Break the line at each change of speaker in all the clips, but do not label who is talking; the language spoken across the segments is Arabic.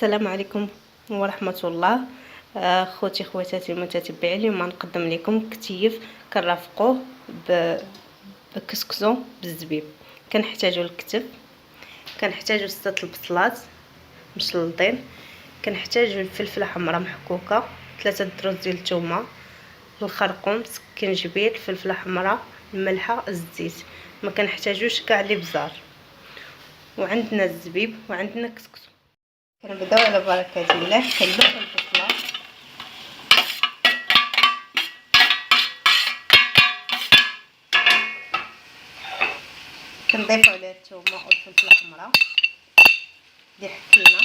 السلام عليكم ورحمة الله. خوتي خواتاتي المتتبعين، اليوم غنقدم لكم كتيف كنرافقوه بكسكسو بالزبيب. كنحتاجو الكتف، كنحتاجو 6 البصلات مشلطين، كنحتاجو الفلفله حمراء محكوكه، 3 دروز ديال الثومه، الخرقوم، سكنجبير، فلفله حمراء، الملحه، الزيت. ما كنحتاجوش كاع لي بزار. وعندنا الزبيب وعندنا كسكسو. كنبداو على بركه الله. كنلوح البصله، كنضيفو عليها الثومه والفلفله الحمراء اللي حكينا،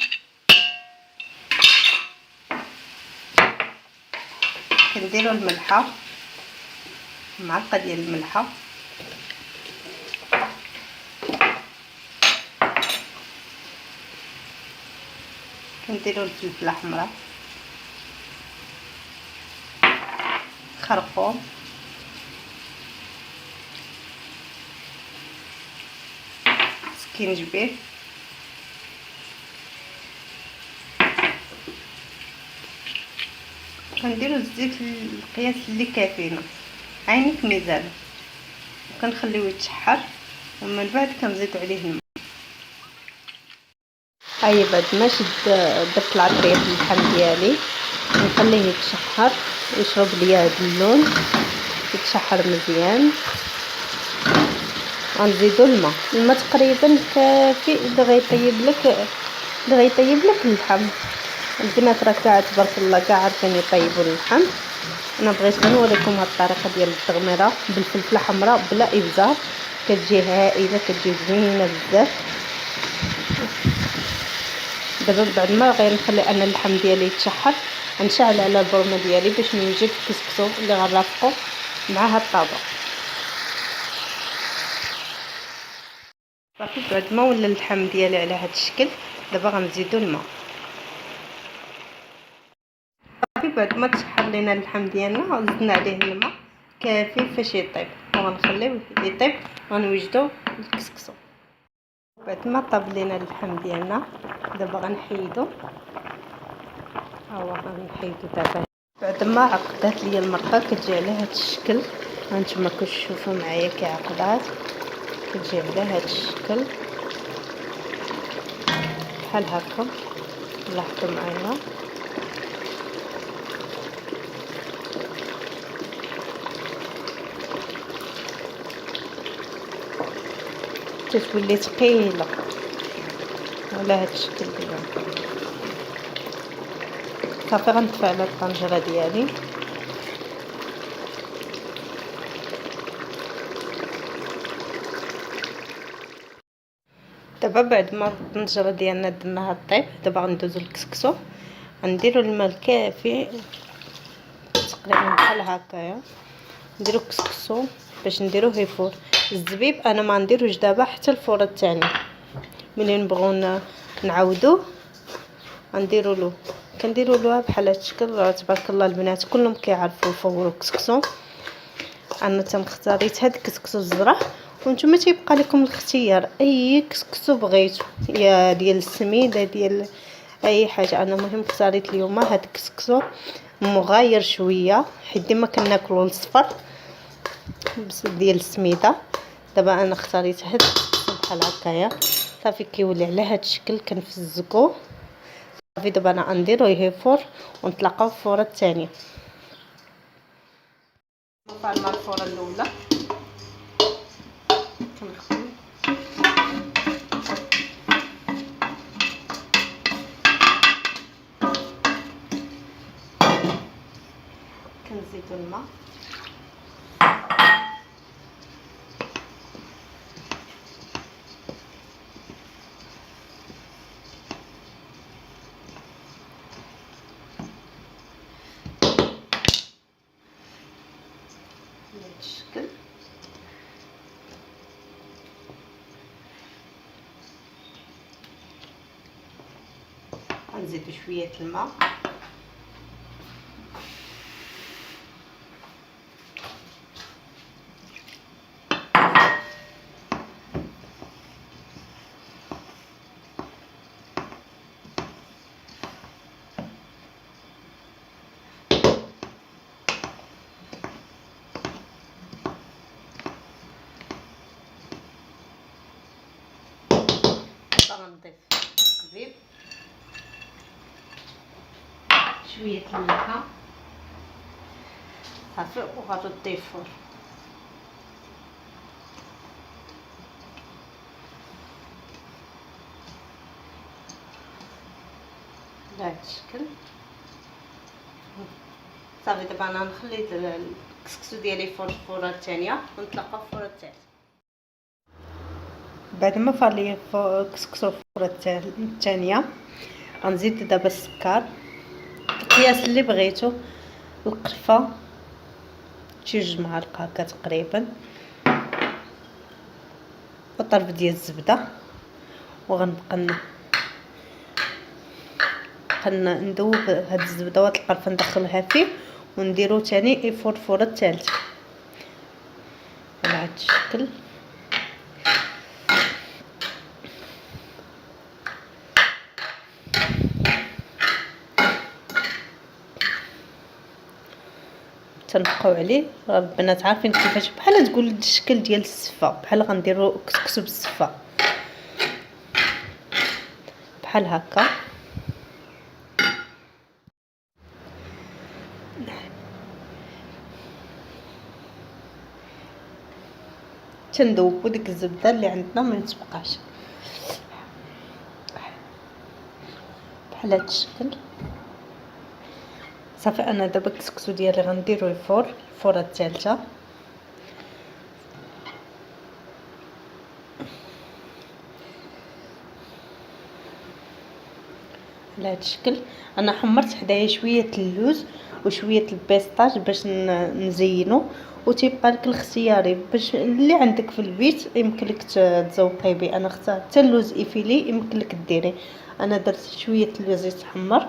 كنديرو الملحه، معلقه ديال الملحه، كنديرو الفلفله الحمراء، خرقوم، سكينجبير، كنديرو الزيت القياس اللي كافينا، عينيك ميزان، وكنخليوه يتشحر، ومن بعد كنزيدو عليه الماء. بعد ما درت العطريه اللحم ديالي، نخليه يتشحر ويشرب لي هذا اللون، يتشحر مزيان. غنزيدو الماء تقريبا كافي اللي غيطيب لك اللحم. البنات راه كاع تبارك الله كاع عارفين يطيبوا اللحم. انا بغيت نوريكم هاد الطريقه ديال التغميره بالفلفله حمراء بلا ابزار، كتجي هائله، كتجي زوينه بزاف. دابا بعد ما غنخلي انا اللحم ديالي يتشحر، غنشعل على البرمه ديالي باش نوجد الكسكسو اللي غنرافقو مع هاد الطبق. صافي بعد ما ولا اللحم ديالي على هاد الشكل، دابا غنزيدو الماء. صافي بعد ما تشحر لينا اللحم ديالنا، زدنا عليه الماء كافي فاش يطيب، وغنخليوه يطيب. غنوجدو الكسكسو. بعد ما طاب لينا اللحم ديالنا، دابا غنحيدو. ها هو غنحيدو دابا. بعد ما عقدات ليا المرقه، كتجي على هاد الشكل. هانتوما كتشوفوا معايا كي عقدات، كتجي على هاد الشكل بحال هكا. لاحظوا معايا. تتولي ثقيله على هاد الشكل ديالها. صافي غنطفي على الطنجره ديالي. دابا بعد ما الطنجره ديالنا درناها طيب، دابا غندوزو للكسكسو. غنديرو الماء الكافي تقريبا بحال هكايا. نديرو الكسكسو باش نديروه يفور. الزبيب انا ما نديروش دابا حتى الفوره الثاني، ملي نبغيو نعاودوه غنديروا له، كنديروا له بحال هذا الشكل. تبارك الله البنات كلهم كيعرفوا يفوروا الكسكسو. انا تنختاريت هاد الكسكسو الزرع، وانتم تيبقى لكم الاختيار اي كسكسو بغيتو، يا ديال السميده ديال اي حاجه. انا مهم اختاريت اليوم هاد الكسكسو مغاير شويه، حيت ديما كناكلو الصفر بس ديال السميده. دابا انا اختاريت هاد الكسكسو بحال هكايا. صافي كيولي على هاد الشكل كنفزكو. صافي دابا انا غنديرو يفور، ونتلاقاو في الفوره الثانيه. طالما الفوره الاولى كنخدم كنزيدو الماء، بهذا الشكل. غنزيدو شويه الماء، غنضيف الزبيب، شويه الملحه صافي، وغنردو الفور بهذا الشكل صافي. دابا انا نخلي الكسكسو ديالي فوق الفوره الثانيه ونتلاقاو في الفوره الثالثه. بعد ما فار لي الكسكسو في الفوره الثانيه غنزيد دابا السكر القياس اللي بغيتو، القرفه شي 2 معالق هكا تقريبا، وطرف ديال الزبده، وغنبقى ندوب هاد الزبده وهاد القرفه ندخلها فيه ونديرو تاني الفرفوره الثالثه على هاد الشكل. تنبقاو عليه البنات عارفين كيفاش، بحال تقول الشكل ديال السفه، بحال غنديرو كسكسو بالسفه بحال هكا. تندوبو ديك الزبده اللي عندنا ما تبقاش بحال هاد الشكل صافي. انا دابا الكسكسو ديالي غنديرو الفوره الثالثه على هاد الشكل. انا حمرت حدايا شويه اللوز وشويه البيستاج باش نزينو، وتيبقى لك الاختياري باش اللي عندك في البيت يمكن لك تزوقي به. انا اخترت حتى اللوز ايفيلي يمكن لك ديري، انا درت شويه اللوز يتحمر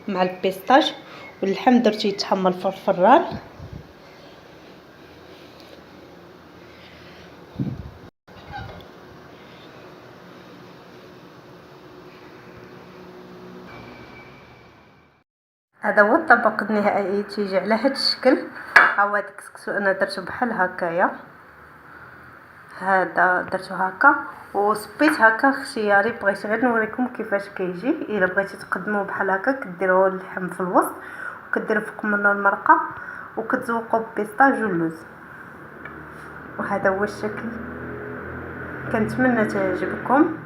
مع البيستاج، واللحم درتو يتحمر في الفران. هذا هو الطبق النهائي تيجي على هذا الشكل. ها هو الكسكسو انا درته بحال هكايا، هذا درتو هكا وصبيت هكا اختياري، بغيت غير نوريكم كيفاش كيجي. الا بغيتي تقدموه بحال هكا كديروه اللحم في الوسط وكديروا فوق منه المرقه وكتزوقوا ببيستاج واللوز، وهذا هو الشكل. كنتمنى تعجبكم.